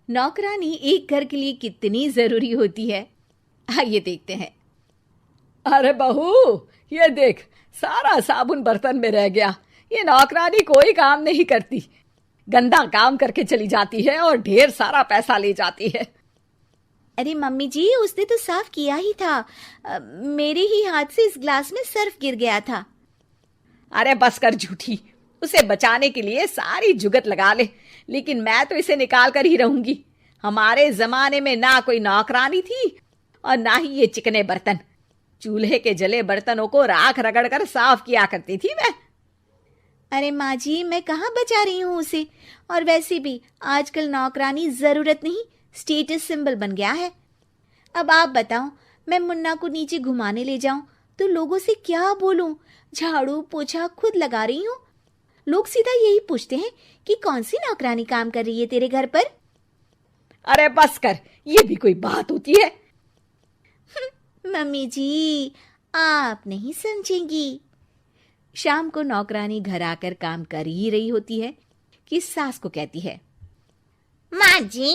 नौकरानी एक घर के लिए कितनी जरूरी होती है, आइए देखते हैं। अरे बहू, ये देख, सारा साबुन बर्तन में रह गया। ये नौकरानी कोई काम नहीं करती, गंदा काम करके चली जाती है और ढेर सारा पैसा ले जाती है। अरे मम्मी जी, उसने तो साफ किया ही था। मेरे ही हाथ से इस ग्लास में सर्फ गिर गया था। अरे बस कर झूठी, उसे बचाने के लिए सारी जुगत लगा ले, लेकिन मैं तो इसे निकाल कर ही रहूंगी। हमारे जमाने में ना कोई नौकरानी थी और ना ही ये चिकने बर्तन। चूल्हे के जले बर्तनों को राख रगड़ कर साफ किया करती थी मैं। अरे माँ जी, मैं कहाँ बचा रही हूँ उसे। और वैसे भी आजकल नौकरानी जरूरत नहीं, स्टेटस सिंबल बन गया है। अब आप बताओ, मैं मुन्ना को नीचे घुमाने ले जाऊं तो लोगों से क्या बोलूं? झाड़ू पोछा खुद लगा रही हूँ। लोग सीधा यही पूछते हैं कि कौन सी नौकरानी काम कर रही है तेरे घर पर। अरे बस कर, ये भी कोई बात होती है? मम्मी जी, आप नहीं समझेंगी। शाम को नौकरानी घर आकर काम कर ही रही होती है कि सास को कहती है, माँ जी,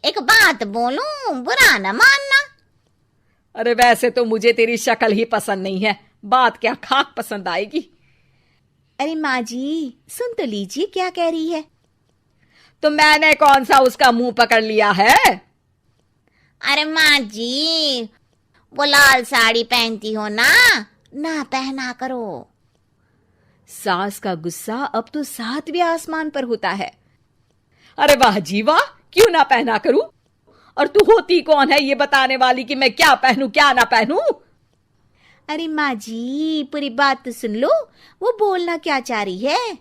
एक बात बोलूं, बुरा न मानना। अरे वैसे तो मुझे तेरी शक्ल ही पसंद नहीं है, बात क्या खाक पसंद आएगी। अरे माँ जी, सुन तो लीजिए क्या कह रही है। तो मैंने कौन सा उसका मुंह पकड़ लिया है? अरे माँ जी, वो लाल साड़ी पहनती हो ना पहना करो। सास का गुस्सा अब तो 7वें आसमान पर होता है। अरे वाह जी वाह, क्यों ना पहना करूं? और तू होती कौन है ये बताने वाली कि मैं क्या पहनूं क्या ना पहनूं? अरे माँ जी, पूरी बात तो सुन लो, वो बोलना क्या चाह रही है।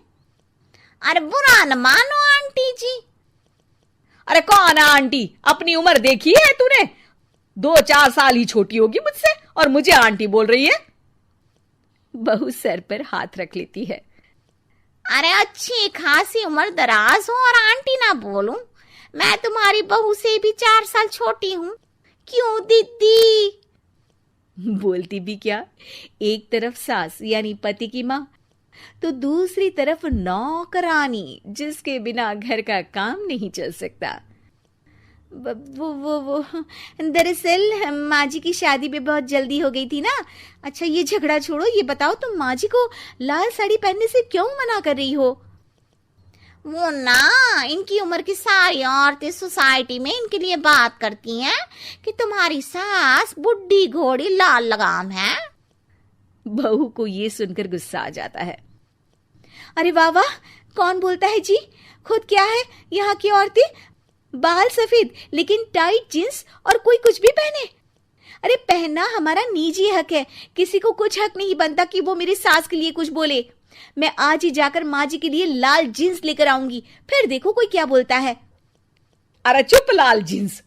अरे बुरा न मानो आंटी जी। अरे कौन है आंटी? अपनी उम्र देखी है तूने? 2-4 साल ही छोटी होगी मुझसे और मुझे आंटी बोल रही है। बहू सर पर हाथ रख लेती है। अरे अच्छी खासी उम्र दराज हो और आंटी ना बोलूं? मैं तुम्हारी बहू से भी 4 साल छोटी हूं। क्यों दीदी? बोलती भी क्या, एक तरफ सास यानी पति की माँ, तो दूसरी तरफ नौकरानी जिसके बिना घर का काम नहीं चल सकता। वो दरअसल माँ जी की शादी पे बहुत जल्दी हो गई थी ना। अच्छा ये झगड़ा छोड़ो, ये बताओ तुम माँ जी को लाल साड़ी पहनने से क्यों मना कर रही हो? वो ना, इनकी उम्र की सारी औरतें सोसाइटी में इनके लिए बात करती हैं कि तुम्हारी सास बुढ़ी घोड़ी लाल लगाम है। बहू को ये सुनकर गुस्सा आ जाता है। अरे वाह वाह, कौन बोलता है जी? खुद क्या है यहाँ की औरतें, बाल सफेद लेकिन टाइट जींस और कोई कुछ भी पहने। अरे पहनना हमारा निजी हक है, किसी को कुछ हक नहीं बनता कि वो मेरी सास के लिए कुछ बोले। मैं आज ही जाकर माँ जी के लिए लाल जींस लेकर आऊंगी, फिर देखो कोई क्या बोलता है। अरे चुप लाल जींस।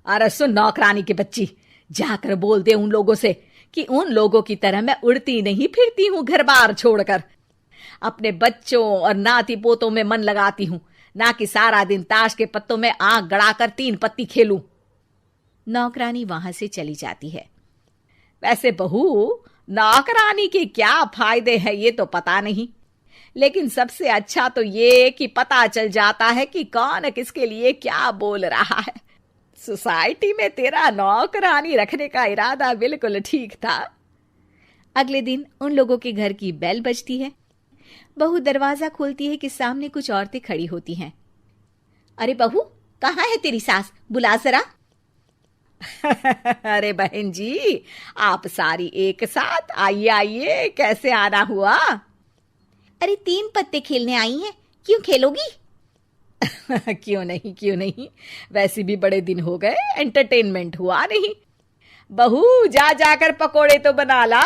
अरे सुन नौकरानी की बच्ची, जाकर बोल दे उन लोगों से कि उन लोगों की तरह मैं उड़ती नहीं फिरती हूं घर बार छोड़कर। अपने बच्चों और नाती पोतों में मन लगाती हूं, ना कि सारा दिन ताश के पत्तों में आंख गड़ाकर 3 पत्ती खेलूं। नौकरानी वहां से चली जाती है। वैसे बहू, नौकरानी के क्या फायदे हैं ये तो पता नहीं, लेकिन सबसे अच्छा तो ये कि पता चल जाता है कि कौन किसके लिए क्या बोल रहा है। सोसाइटी में तेरा नौकरानी रखने का इरादा बिल्कुल ठीक था। अगले दिन उन लोगों के घर की बेल बजती है। बहू दरवाजा खोलती है कि सामने कुछ औरतें खड़ी होती हैं। अरे बहू, कहाँ है तेरी सास? बुला जरा। अरे बहन जी, आप सारी एक साथ आइए आइए, कैसे आना हुआ? अरे 3 पत्ते खेलने आई हैं, क्यों खेलोगी? क्यों नहीं क्यों नहीं, वैसे भी बड़े दिन हो गए, एंटरटेनमेंट हुआ नहीं। बहू जा जाकर पकोड़े तो बना ला।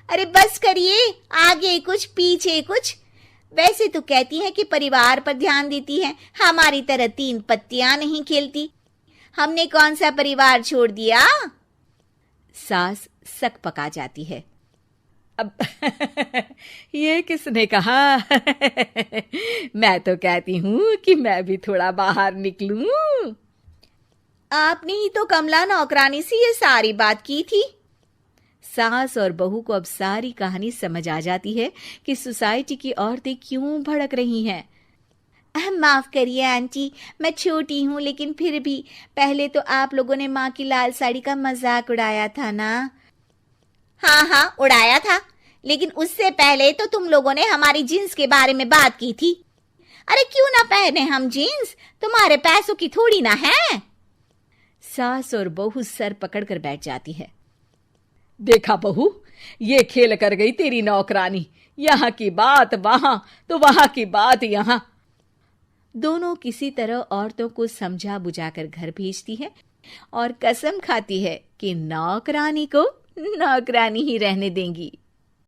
अरे बस करिए, आगे कुछ पीछे कुछ। वैसे तो कहती है कि परिवार पर ध्यान देती है, हमारी तरह 3 पत्तियां नहीं खेलती। हमने कौन सा परिवार छोड़ दिया? सास सक पका जाती है। अब ये किसने कहा? मैं तो कहती हूं कि मैं भी थोड़ा बाहर निकलूं। आपने ही तो कमला नौकरानी से ये सारी बात की थी। सास और बहू को अब सारी कहानी समझ आ जाती है कि सोसाइटी की औरतें क्यों भड़क रही हैं। माफ करिए आंटी, मैं छोटी हूँ लेकिन फिर भी पहले तो आप लोगों ने माँ की लाल साड़ी का मजाक उड़ाया था ना। हाँ हाँ उड़ाया था, लेकिन उससे पहले तो तुम लोगों ने हमारी जीन्स के बारे में बात की थी। अरे क्यों ना पहने हम जीन्स, तुम्हारे पैसों की थोड़ी ना है। सास और बहू सर पकड़कर बैठ जाती है। देखा बहू, ये खेल कर गई तेरी नौकरानी, यहाँ की बात वहां तो वहां की बात यहाँ। दोनों किसी तरह औरतों को समझा बुझाकर घर भेजती है और कसम खाती है कि नौकरानी को नौकरानी ही रहने देंगी।